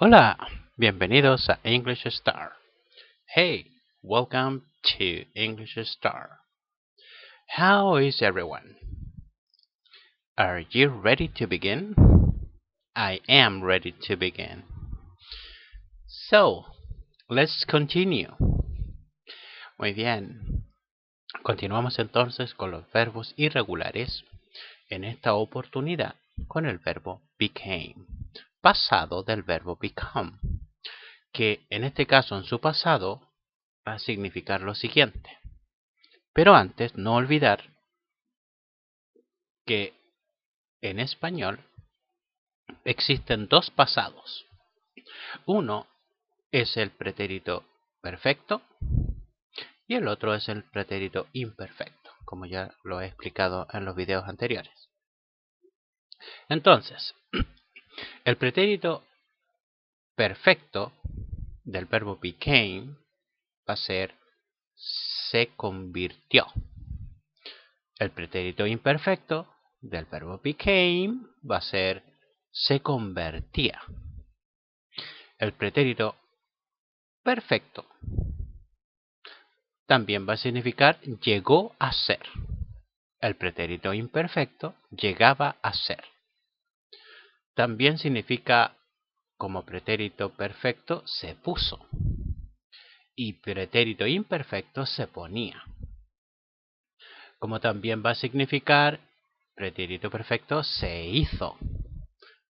Hola, bienvenidos a English Star. Hey, welcome to English Star. How is everyone? Are you ready to begin? I am ready to begin. So, let's continue. Muy bien. Continuamos entonces con los verbos irregulares. En esta oportunidad con el verbo became, pasado del verbo become, que en este caso en su pasado va a significar lo siguiente. Pero antes, no olvidar que en español existen dos pasados. Uno es el pretérito perfecto y el otro es el pretérito imperfecto, como ya lo he explicado en los videos anteriores. Entonces, el pretérito perfecto del verbo became va a ser se convirtió. El pretérito imperfecto del verbo became va a ser se convertía. El pretérito perfecto también va a significar llegó a ser. El pretérito imperfecto llegaba a ser. También significa como pretérito perfecto se puso y pretérito imperfecto se ponía. Como también va a significar pretérito perfecto se hizo.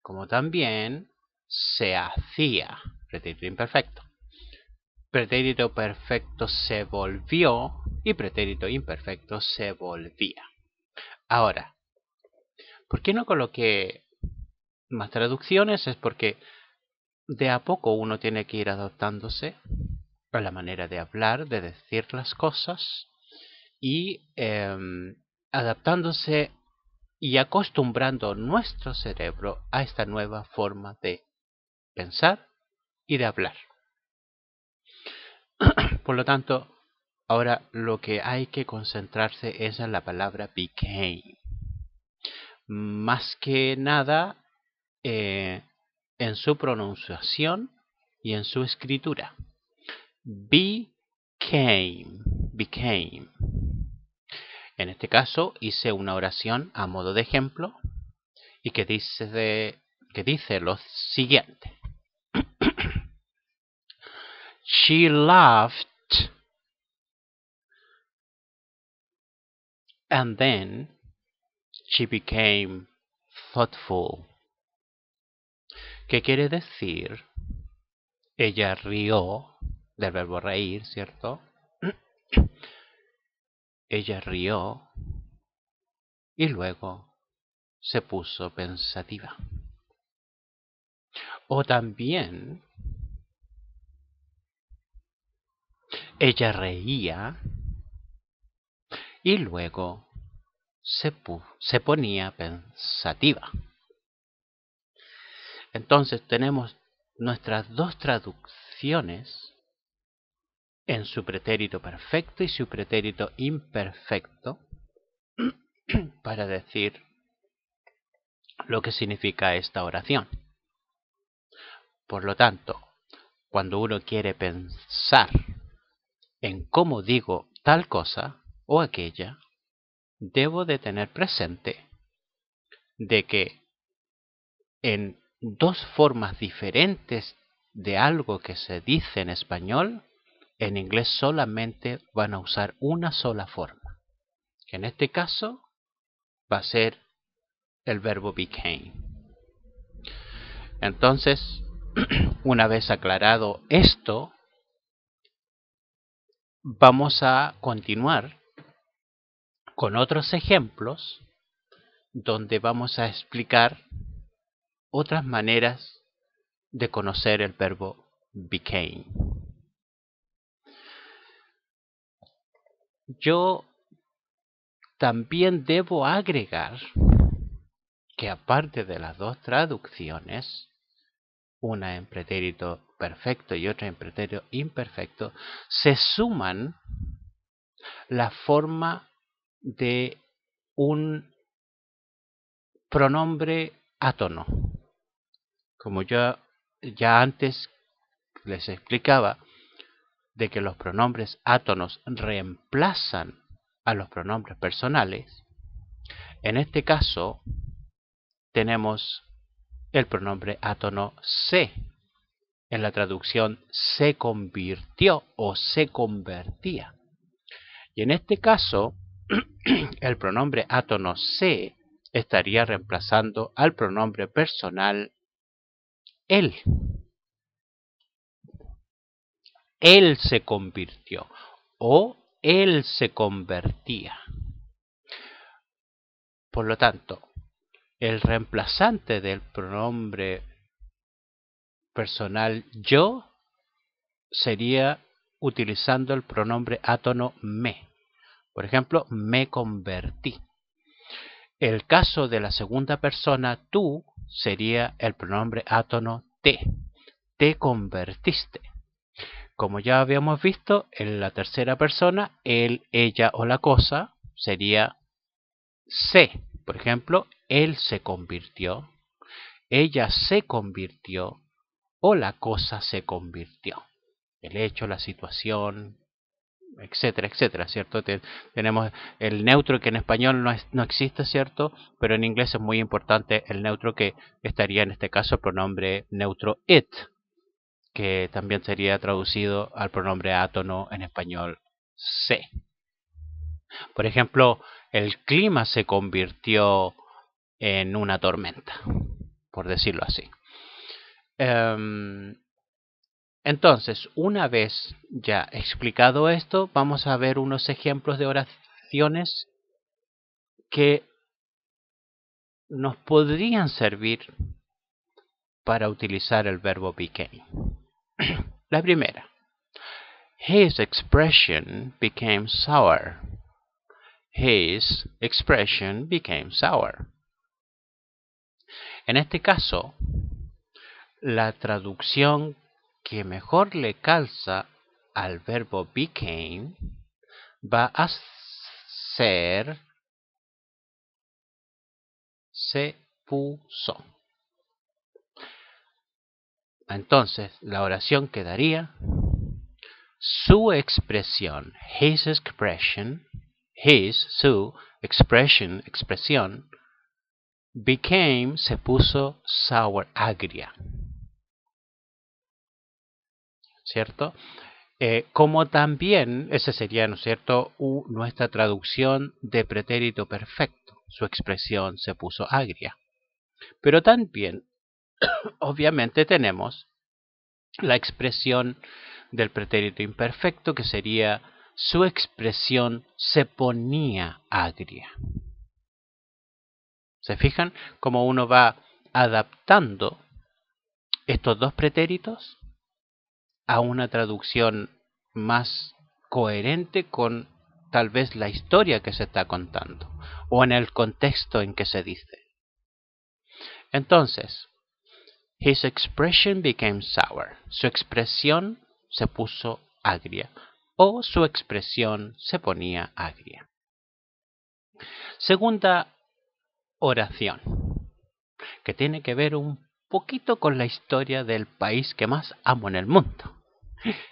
Como también se hacía, pretérito imperfecto. Pretérito perfecto se volvió y pretérito imperfecto se volvía. Ahora, ¿por qué no coloqué más traducciones? Es porque de a poco uno tiene que ir adaptándose a la manera de hablar, de decir las cosas y adaptándose y acostumbrando nuestro cerebro a esta nueva forma de pensar y de hablar. Por lo tanto, ahora lo que hay que concentrarse es en la palabra became. Más que nada en su pronunciación y en su escritura. Became. En este caso hice una oración a modo de ejemplo y que dice lo siguiente. She laughed and then she became thoughtful. ¿Qué quiere decir? Ella rió, del verbo reír, ¿cierto? Ella rió y luego se puso pensativa. O también ella reía y luego se ponía pensativa. Entonces tenemos nuestras dos traducciones en su pretérito perfecto y su pretérito imperfecto para decir lo que significa esta oración. Por lo tanto, cuando uno quiere pensar en cómo digo tal cosa o aquella, debo de tener presente de que en dos formas diferentes de algo que se dice en español, en inglés solamente van a usar una sola forma. Que en este caso va a ser el verbo became. Entonces, una vez aclarado esto, vamos a continuar con otros ejemplos donde vamos a explicar otras maneras de conocer el verbo became. Yo también debo agregar que aparte de las dos traducciones, una en pretérito perfecto y otra en pretérito imperfecto, se suman la forma de un pronombre átono. Como ya ya antes les explicaba de que los pronombres átonos reemplazan a los pronombres personales. En este caso tenemos el pronombre átono se. En la traducción se convirtió o se convertía. Y en este caso, el pronombre átono se estaría reemplazando al pronombre personal él. Él se convirtió o él se convertía. Por lo tanto, el reemplazante del pronombre personal yo sería utilizando el pronombre átono me. Por ejemplo, me convertí. El caso de la segunda persona tú sería el pronombre átono te. Te convertiste. Como ya habíamos visto, en la tercera persona, él, ella o la cosa sería se. Por ejemplo, él se convirtió, ella se convirtió o la cosa se convirtió. El hecho, la situación, etcétera, etcétera, ¿cierto? Tenemos el neutro que en español no existe, ¿cierto? Pero en inglés es muy importante el neutro que estaría en este caso el pronombre neutro it, que también sería traducido al pronombre átono en español se. Por ejemplo, el clima se convirtió en una tormenta, por decirlo así. Entonces, una vez ya explicado esto, vamos a ver unos ejemplos de oraciones que nos podrían servir para utilizar el verbo became. La primera. His expression became sour. His expression became sour. En este caso, la traducción que mejor le calza al verbo became va a ser se puso. Entonces, la oración quedaría su expresión, su expresión, became, se puso sour, agria. ¿Cierto? Como también, esa sería, ¿no es cierto?, nuestra traducción de pretérito perfecto. Su expresión se puso agria. Pero también, obviamente, tenemos la expresión del pretérito imperfecto, que sería su expresión se ponía agria. ¿Se fijan cómo uno va adaptando estos dos pretéritos a una traducción más coherente con tal vez la historia que se está contando o en el contexto en que se dice? Entonces, his expression became sour. Su expresión se puso agria o su expresión se ponía agria. Segunda oración, que tiene que ver un poquito con la historia del país que más amo en el mundo.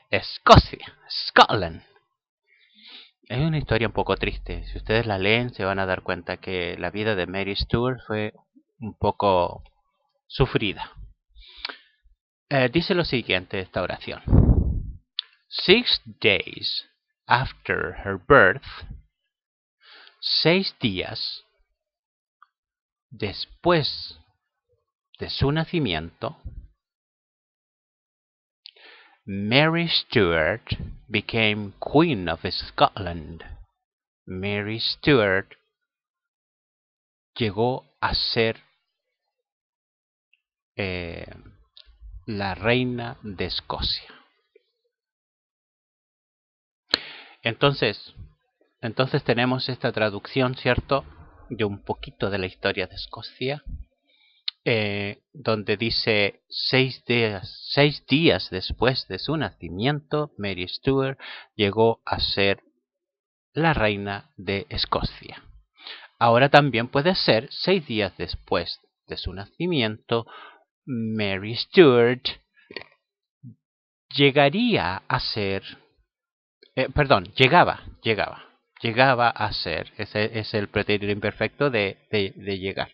Escocia, Scotland. Es una historia un poco triste. Si ustedes la leen se van a dar cuenta que la vida de Mary Stuart fue un poco sufrida. Dice lo siguiente esta oración. 6 days after her birth, 6 días después de su nacimiento, Mary Stuart became Queen of Scotland. Mary Stuart llegó a ser la reina de Escocia. Entonces tenemos esta traducción, ¿cierto?, de un poquito de la historia de Escocia, donde dice 6 días después de su nacimiento, Mary Stuart llegó a ser la reina de Escocia. Ahora también puede ser 6 días después de su nacimiento, Mary Stuart llegaría a ser, llegaba a ser, ese es el pretérito imperfecto de llegar,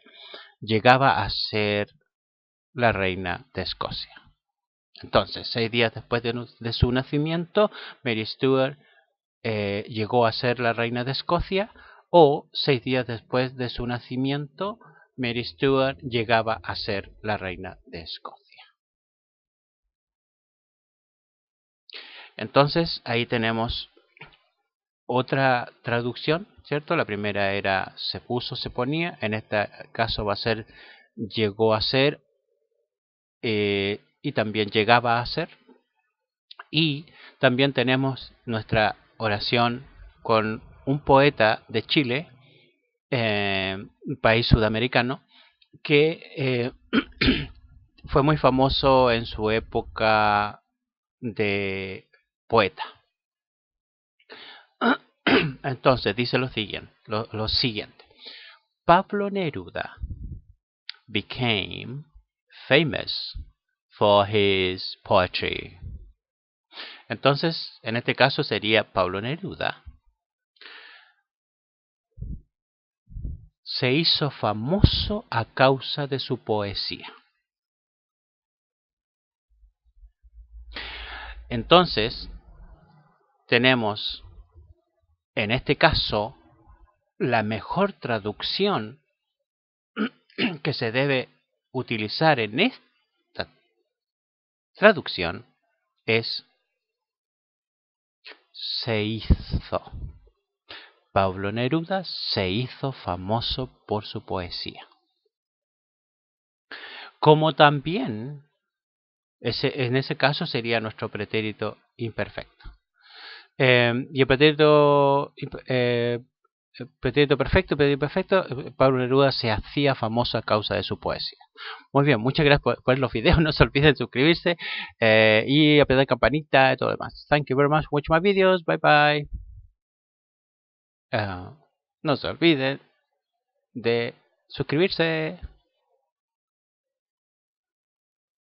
llegaba a ser la reina de Escocia. Entonces, 6 días después de su nacimiento, Mary Stuart llegó a ser la reina de Escocia, o 6 días después de su nacimiento, Mary Stuart llegaba a ser la reina de Escocia. Entonces, ahí tenemos otra traducción, ¿cierto? La primera era se puso, se ponía. En este caso va a ser llegó a ser y también llegaba a ser. Y también tenemos nuestra oración con un poeta de Chile, un país sudamericano, que fue muy famoso en su época de poeta. Entonces dice lo siguiente. Pablo Neruda became famous for his poetry. Entonces, en este caso sería Pablo Neruda se hizo famoso a causa de su poesía. Entonces, tenemos en este caso la mejor traducción que se debe utilizar en esta traducción es se hizo. Pablo Neruda se hizo famoso por su poesía. Como también, en ese caso sería nuestro pretérito imperfecto. Y el pretérito perfecto, Pablo Neruda se hacía famoso a causa de su poesía. Muy bien, muchas gracias por ver los videos. No se olviden de suscribirse y apretar campanita y todo lo demás. Thank you very much for watching my videos. Bye bye. No se olviden de suscribirse.